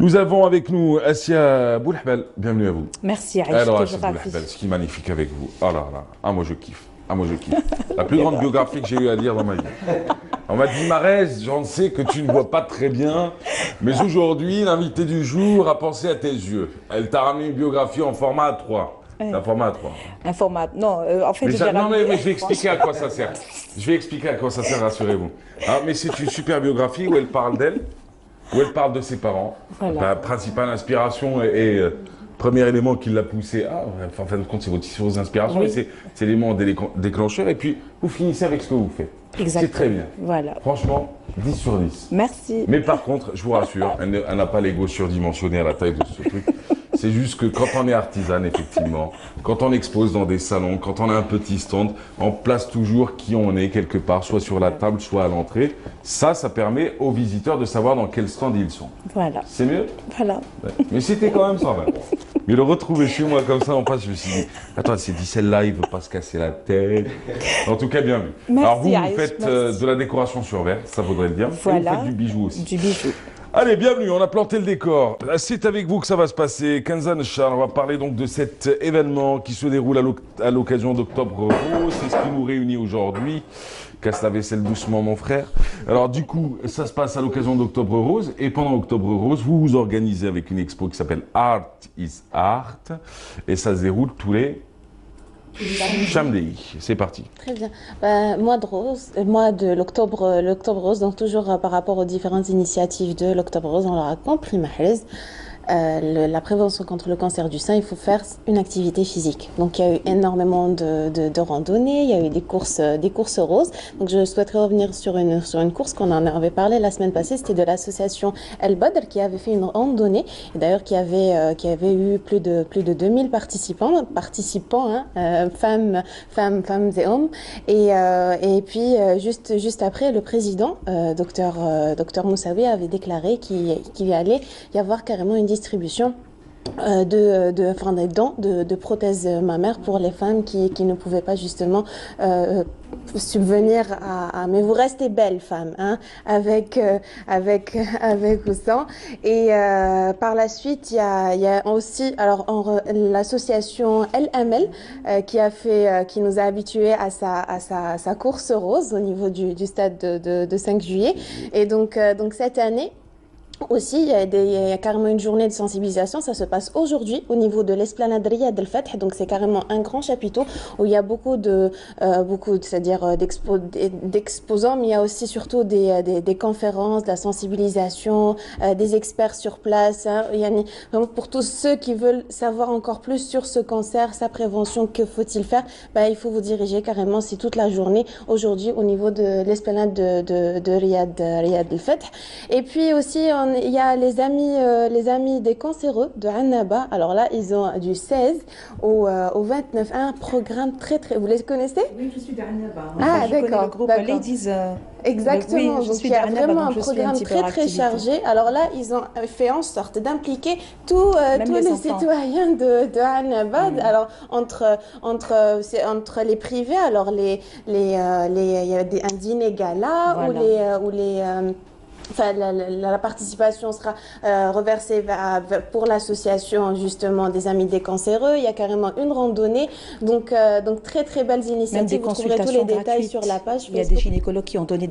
Nous avons avec nous Assia Boulhbal. Bienvenue à vous. Merci, Aïcha. Alors, Assia Boulhbal, ce qui est magnifique avec vous. Oh là là. Ah, moi je kiffe. Ah, moi je kiffe. La plus grande biographie que j'ai eu à lire dans ma vie. On m'a dit, Marès, j'en sais que tu ne vois pas très bien, mais aujourd'hui, l'invité du jour a pensé à tes yeux. Elle t'a ramené une biographie en format A3. Un format A3. Un format. Non, en fait, mais je mais je vais expliquer à quoi ça sert. Je vais expliquer à quoi ça sert, rassurez-vous. Ah, mais c'est une super biographie où elle parle d'elle, où elle parle de ses parents. Voilà. La principale inspiration et premier élément qui l'a poussé à, en fin de compte, c'est vos inspirations, Oui. et c'est l'élément déclencheur. Et puis, vous finissez avec ce que vous faites. Exactement. C'est très bien. Voilà. Franchement, 10 sur 10. Merci. Mais par contre, je vous rassure, elle n'a pas l'ego surdimensionné à la taille de ce truc. C'est juste que quand on est artisane, effectivement, quand on expose dans des salons, quand on a un petit stand, on place toujours qui on est quelque part, soit sur la table, soit à l'entrée. Ça permet aux visiteurs de savoir dans quel stand ils sont. Voilà. C'est mieux? Voilà. Ouais. Mais c'était quand même sympa. Mais le retrouver chez moi comme ça en face, je me suis dit, attends, elle s'est dit celle-là, il veut pas se casser la tête. En tout cas, bienvenue. Merci, Alors vous Aïch, faites merci. de la décoration sur verre, ça vaudrait le dire. Voilà. Et vous faites du bijou aussi. Du bijou. Allez, bienvenue, on a planté le décor. C'est avec vous que ça va se passer. Kenzan Shah, on va parler donc de cet événement qui se déroule à l'occasion d'Octobre Rose. C'est ce qui nous réunit aujourd'hui. Casse la vaisselle doucement, mon frère. Alors, du coup, ça se passe à l'occasion d'Octobre Rose. Et pendant Octobre Rose, vous vous organisez avec une expo qui s'appelle Art is Art. Et ça se déroule tous les samedis. C'est parti. Très bien. Mois de rose, mois de l'octobre rose, donc toujours par rapport aux différentes initiatives de l'octobre rose, on leur a compris la prévention contre le cancer du sein, il faut faire une activité physique. Donc il y a eu énormément de randonnées, il y a eu des courses roses. Donc je souhaiterais revenir sur une course qu'on en avait parlé la semaine passée, c'était de l'association El Badr qui avait fait une randonnée, et d'ailleurs qui avait eu plus de 2000 participants, hein, femmes et hommes. Et puis juste après, le président, docteur Moussaoui, avait déclaré qu'il allait y avoir carrément une distribution des dons de prothèses mammaires pour les femmes qui ne pouvaient pas justement subvenir à mais vous restez belles femmes, hein, avec ou sans. Et par la suite il y a aussi l'association LML qui nous a habitués à sa course rose au niveau du stade de 5 juillet. Et donc cette année aussi, il y a carrément une journée de sensibilisation. Ça se passe aujourd'hui au niveau de l'esplanade Riyad El Fath. Donc, c'est carrément un grand chapiteau où il y a beaucoup c'est-à-dire d'exposants, mais il y a aussi surtout des conférences, de la sensibilisation, des experts sur place. Hein. Il y a vraiment pour tous ceux qui veulent savoir encore plus sur ce cancer, sa prévention, que faut-il faire, il faut vous diriger carrément. C'est toute la journée aujourd'hui au niveau de l'esplanade de Riyad El Fath. Et puis aussi, il y a les amis des cancéreux de Annaba. Alors là, ils ont du 16 au 29 un programme très. Vous les connaissez? Oui, je suis d'Annaba. Ah, je connais d'accord. le groupe Ladies. Exactement. Oui, je donc suis il y a d'Annaba, vraiment donc un je suis programme petit peu très activité. chargé. Alors là, ils ont fait en sorte d'impliquer tous les les enfants. citoyens de Annaba. Alors entre les privés, alors il y a un dîner gala Voilà. Enfin, la participation sera reversée pour l'association justement des Amis des Cancéreux. Il y a carrément une randonnée, donc très très belles Même initiatives. des Vous trouverez tous les détails sur la page Il y a des gynécologues qui ont donné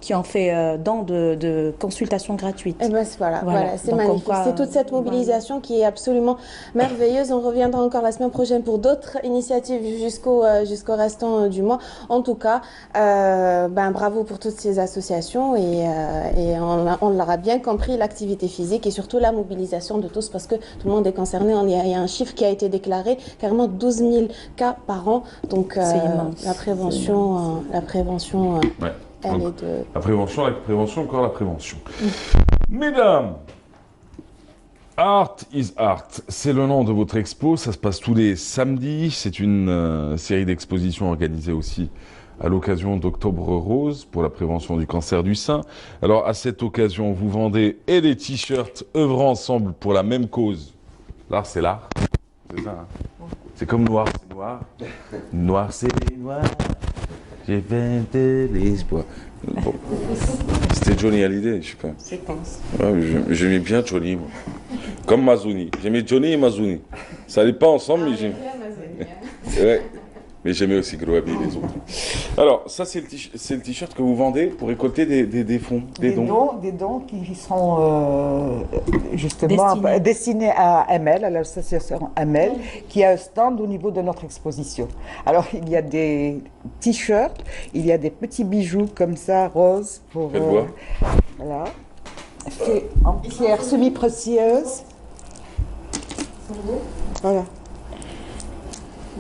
qui ont fait don de consultations gratuites. Et ben voilà, c'est Donc, magnifique. quoi, C'est toute cette mobilisation qui est absolument merveilleuse. On reviendra encore la semaine prochaine pour d'autres initiatives jusqu'au restant du mois. En tout cas, bravo pour toutes ces associations et on l'aura bien compris, l'activité physique et surtout la mobilisation de tous parce que tout le monde est concerné. Il y a un chiffre qui a été déclaré, carrément 12 000 cas par an. Donc la prévention, Ouais. elle Donc, est de... la prévention, encore la prévention. Mesdames, Art is Art, c'est le nom de votre expo, ça se passe tous les samedis, c'est une série d'expositions organisée aussi à l'occasion d'Octobre Rose pour la prévention du cancer du sein. Alors à cette occasion, vous vendez et des t-shirts œuvrant ensemble pour la même cause. L'art c'est l'art, c'est ça, hein. C'est comme noir c'est noir, noir c'est noir, j'ai fait de l'espoir. Bon. C'était Johnny Hallyday, je sais pas. Je pense. Ouais, j'aimais bien Johnny, moi. Comme Mazouni. J'aimais Johnny et Mazouni. Ça n'allait pas ensemble, mais j'aimais. Ouais. Mais j'aimais aussi Grouabi et les autres. Alors, ça, c'est le t-shirt que vous vendez pour récolter des fonds, des dons. Des dons qui sont justement destinés à ML, à l'association ML, qui a un stand au niveau de notre exposition. Alors, il y a des t-shirts, il y a des petits bijoux comme ça, roses, pour... Faites voir. Voilà. C'est en pierre semi-précieuse. Voilà.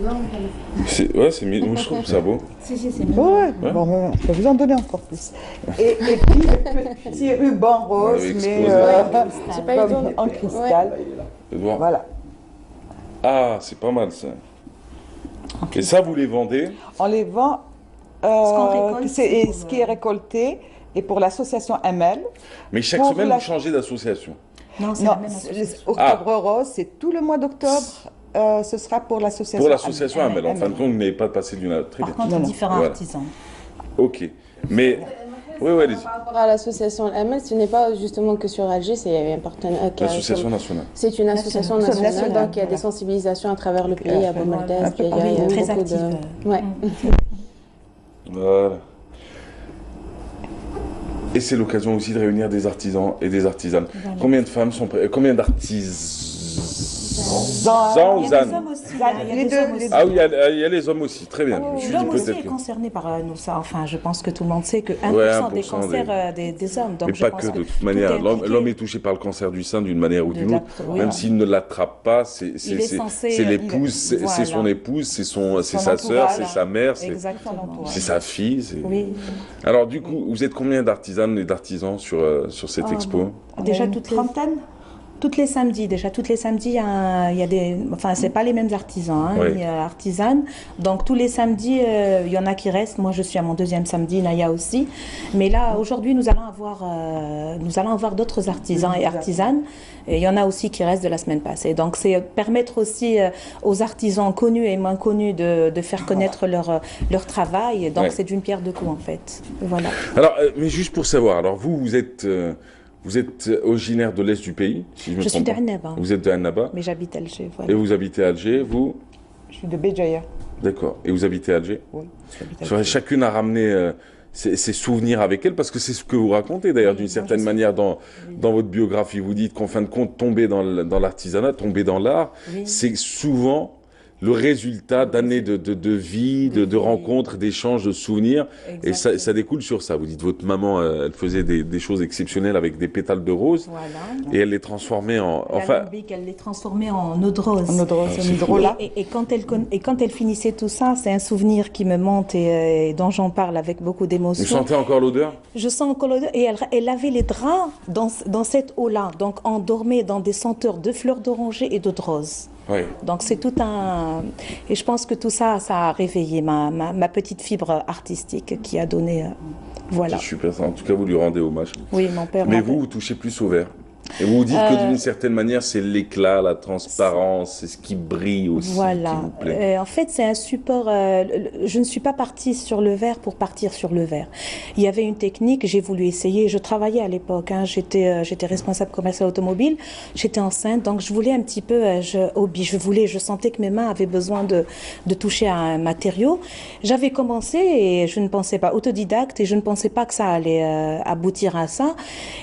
Ouais, moi je trouve ça beau. Si, c'est Ouais, bon, je vais vous en donner encore plus. Et puis, le petit ruban rose, mais comme en cristal. Faites voir. Voilà. Ah, c'est pas mal ça. Et ça, vous les vendez? On les vend, récolte, ce qui est récolté, et pour l'association ML. Mais chaque Pour semaine, la- vous changez d'association. Non, c'est Non, la même association. Octobre Rose, c'est tout le mois d'octobre. Ce sera pour l'association. Pour l'association AML. En fin de ML. compte, vous n'avez pas passé d'une autre. Très Par bien. contre, Non, non. différents Voilà. artisans. Ok. Mais. Oui, allez-y. Par rapport à l'association ML, ce n'est pas justement que sur Alger, c'est un partenaire. L'association nationale. C'est une association Nationale. nationale, donc il y a des Voilà. sensibilisations à travers le pays, à Boumerdès, Un peu il y a partout. beaucoup Très active. de... Ouais. Voilà. Et c'est l'occasion aussi de réunir des artisans et des artisanes. Voilà. Combien de femmes sont prêtes? Combien d'artisans ou Il y a des Zan? hommes aussi. Il y a Les des deux, hommes les aussi. Ah oui, il y a les hommes aussi. Très bien. Je me suis dit L'homme aussi peut-être est que. concerné par nous. Ça, enfin, je pense que tout le monde sait que 1% Ouais, des 1% cancers des hommes. Donc Mais je pas pense que de toute tout manière. est impliqué. L'homme est touché par le cancer du sein d'une manière ou d'une autre. Oui. Même s'il ne l'attrape pas, c'est Il est censé- l'épouse, c'est voilà. son épouse, c'est sa entourage. sœur, c'est sa mère, Exactement. c'est sa fille. Oui. Alors du coup, vous êtes combien d'artisanes et d'artisans sur cette expo? Déjà Une toutes trentaine. Tous les samedis, il y a des, enfin c'est pas les mêmes artisans, hein, Oui. ni artisanes. Donc tous les samedis, il y en a qui restent. Moi je suis à mon deuxième samedi, Naya aussi. Mais là aujourd'hui nous allons avoir d'autres artisans et artisanes. Et il y en a aussi qui restent de la semaine passée. Donc c'est permettre aussi aux artisans connus et moins connus de faire connaître leur travail. Donc Ouais. c'est d'une pierre deux coups en fait. Voilà. Alors, mais juste pour savoir, alors vous êtes originaire de l'est du pays, si je me Je suis trompe de pas. Annaba, Vous êtes de Annaba mais j'habite à Alger. Voilà. et vous habitez à Alger, vous? Je suis de Béjaïa. D'accord. Et vous habitez à Alger? Oui, j'habite à C'est vrai, Alger. chacune a ramené ses souvenirs avec elle, parce que c'est ce que vous racontez d'ailleurs d'une certaine manière dans votre biographie. Vous dites qu'en fin de compte, tomber dans l'artisanat, tomber dans l'art, Oui. c'est souvent le résultat d'années de vie, de rencontres, d'échanges, de souvenirs. Et ça découle sur ça. Vous dites votre maman, elle faisait des choses exceptionnelles avec des pétales de rose Voilà. et elle les transformait en... La Enfin, lambic, elle les transformait en eau de rose. En eau de rose, Ah, en c'est hydrolat. Et quand elle finissait tout ça, c'est un souvenir qui me monte et dont j'en parle avec beaucoup vous d'émotion. sentez encore l'odeur? Je sens encore l'odeur. Et elle avait les draps dans cette eau-là. Donc on dormait dans des senteurs de fleurs d'oranger et d'eau de rose. Oui. Donc c'est tout un... Et je pense que tout ça, ça a réveillé ma petite fibre artistique qui a donné... voilà. C'est super ça. En tout cas, vous lui rendez hommage. Oui, mon père... Mais mon père- vous touchez plus au vert. Et vous vous dites que d'une certaine manière, c'est l'éclat, la transparence, c'est ce qui brille aussi qui Voilà. vous plaît. En fait, c'est un support. Je ne suis pas partie sur le verre pour partir sur le verre. Il y avait une technique, j'ai voulu essayer. Je travaillais à l'époque. Hein, j'étais responsable commercial automobile. J'étais enceinte, donc je voulais un petit peu hobby. Je sentais que mes mains avaient besoin de toucher à un matériau. J'avais commencé et je ne pensais pas autodidacte et je ne pensais pas que ça allait aboutir à ça.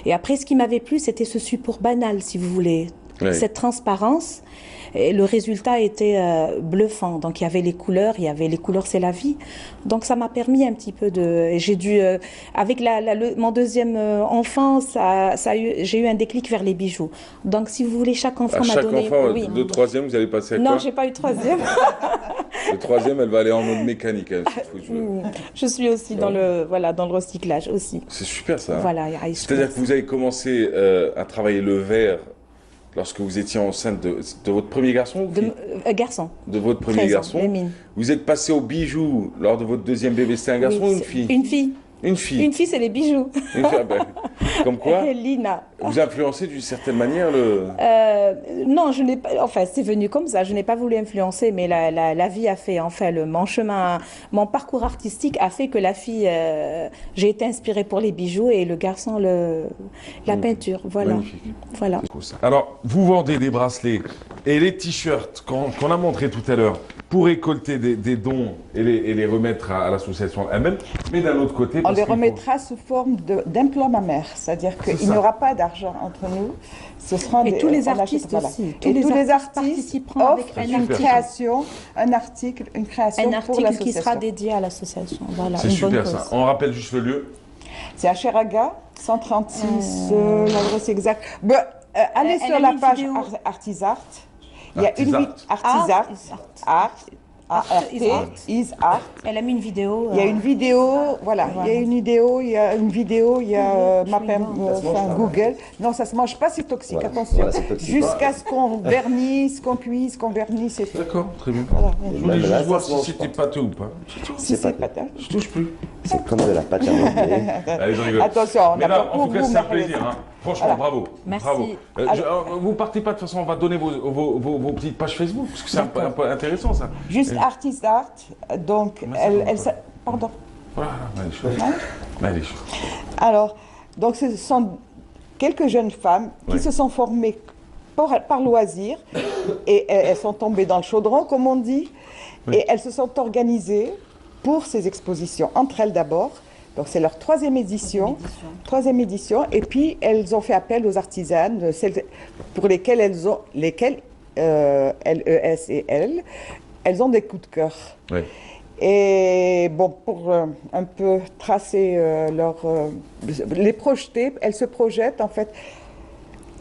Et après, ce qui m'avait plu, c'était ce support banal, si vous voulez. Ouais. Cette transparence. Et le résultat était bluffant. Donc il y avait les couleurs, c'est la vie. Donc ça m'a permis un petit peu de... et j'ai dû, avec mon deuxième enfant, j'ai eu un déclic vers les bijoux. Donc si vous voulez, chaque enfant À m'a chaque donné... enfant, oui. le troisième, vous allez passer à Non, quoi? j'ai pas eu troisième. Le troisième, elle va aller en mode mécanique. Elle, cette fois, Je suis aussi dans le recyclage aussi. C'est super ça. Voilà. C'est-à-dire que vous avez commencé à travailler le verre lorsque vous étiez enceinte de votre premier garçon ou fille? Garçon. De votre premier 13 ans, garçon. les mines. Vous êtes passé au bijou lors de votre deuxième bébé. C'était un garçon Oui, ou une fille? Une fille. Une fille. Une fille, c'est les bijoux. Comme quoi, Lina. vous influencez d'une certaine manière le... Non, je n'ai pas. Enfin, c'est venu comme ça. Je n'ai pas voulu influencer, mais la vie a fait. Enfin, mon chemin, mon parcours artistique a fait que la fille. J'ai été inspirée pour les bijoux et le garçon la peinture. Voilà. Magnifique. Voilà. Alors, vous vendez des bracelets et les t-shirts qu'on a montré tout à l'heure pour récolter des dons et les remettre à l'association elle-même. Mais d'un autre côté, on les remettra sous forme d'implants mammaires, c'est-à-dire qu'il n'y aura pas d'argent entre nous. Ce sera et tous les artistes aussi. Tous les artistes offrent une création pour l'association. Qui sera dédié à l'association. Voilà. C'est super ça. On rappelle juste le lieu. C'est à Cheraga, 136, l'adresse exacte. Allez sur la page Artisart. Il y a une Artisart. Art. Elle a mis une vidéo. Il y a une vidéo, voilà. Il y a une vidéo, il y a Google. Non, ça se mange pas, c'est toxique, attention. Voilà, jusqu'à ce qu'on vernisse, qu'on cuise, qu'on vernisse et tout. D'accord, très bien. Voilà. Je voulais juste voir si c'était pâteux ou pas. Si c'est pâteux. Je touche plus. C'est comme de la pâte à modeler. Allez, je rigole. Attention, on mais a là, pas en tout cas, vous, c'est un plaisir. Hein. Franchement, voilà. bravo. Merci. Bravo. Vous partez pas, de toute façon, on va donner vos petites pages Facebook, parce que c'est un peu intéressant, ça. Juste Artisart, donc, pardon. Voilà, allez, Alors, donc ce sont quelques jeunes femmes qui se sont formées par loisir et elles sont tombées dans le chaudron, comme on dit, et elles se sont organisées pour ces expositions, entre elles d'abord. Donc c'est leur troisième édition, et puis elles ont fait appel aux artisanes, celles pour lesquelles LES et elles ont des coups de cœur. Oui. Et bon, pour un peu tracer les projeter, elles se projettent en fait,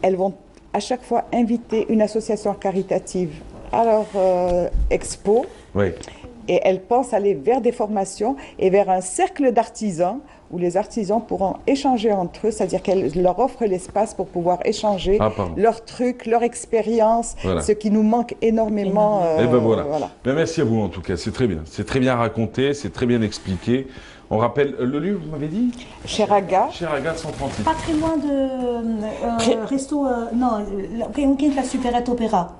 elles vont à chaque fois inviter une association caritative à leur expo. Oui. Et elles pensent aller vers des formations et vers un cercle d'artisans où les artisans pourront échanger entre eux, c'est-à-dire qu'elles leur offrent l'espace pour pouvoir échanger leurs trucs, leur expérience, ce qui nous manque énormément. Et ben voilà. Ben merci à vous en tout cas, c'est très bien. C'est très bien raconté, c'est très bien expliqué. On rappelle le lieu, vous m'avez dit Cheraga. Cheraga 136. Pas très loin de resto, la supérette opéra.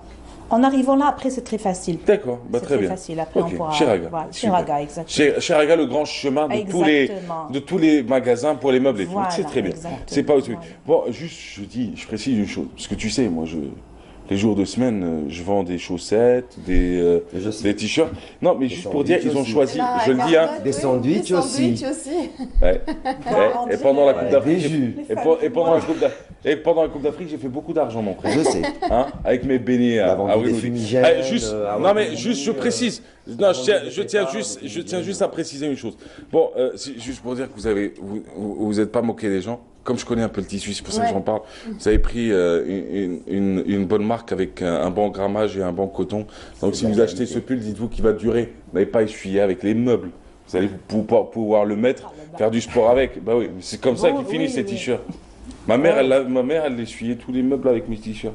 En arrivant là, après, c'est très facile. D'accord, très bien. C'est facile. Après, on pourra... Cheraga. Voilà, Cheraga, exactement. Cheraga, le grand chemin de tous les magasins pour les meubles et tout. C'est très bien. C'est pas autre. Bon, juste, je précise une chose. Parce que tu sais, moi, les jours de semaine, je vends des chaussettes, des t-shirts. Non, mais juste pour dire, ils ont choisi, je le dis, hein. Des sandwichs aussi. Ouais. Et pendant la Coupe d'Afrique, et pendant la Coupe d'Afrique, j'ai fait beaucoup d'argent, mon frère. Je sais. Hein, avec mes beignets à fumigènes. Je précise. Non, je tiens juste à préciser une chose. Bon, juste pour dire que vous êtes pas moqué des gens. Comme je connais un peu le tissu, c'est pour ça que j'en parle. Vous avez pris une bonne marque avec un bon grammage et un bon coton. Donc si vous achetez ce pull, dites-vous qu'il va durer. Vous n'avez pas essuyé avec les meubles. Vous allez pouvoir le mettre, faire du sport avec. Bah oui, c'est comme ça qu'ils finissent ces t-shirts. Ma mère, elle essuyait tous les meubles avec mes t-shirts.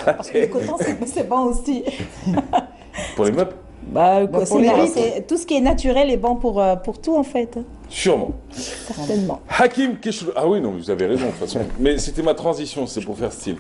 Parce que le coton, c'est bon aussi. Pour les meubles? Tout ce qui est naturel est bon pour tout, en fait. Sûrement. Certainement. Hakim Keshrou. Ah oui, non, vous avez raison, de toute façon. Mais c'était ma transition, c'est pour faire style.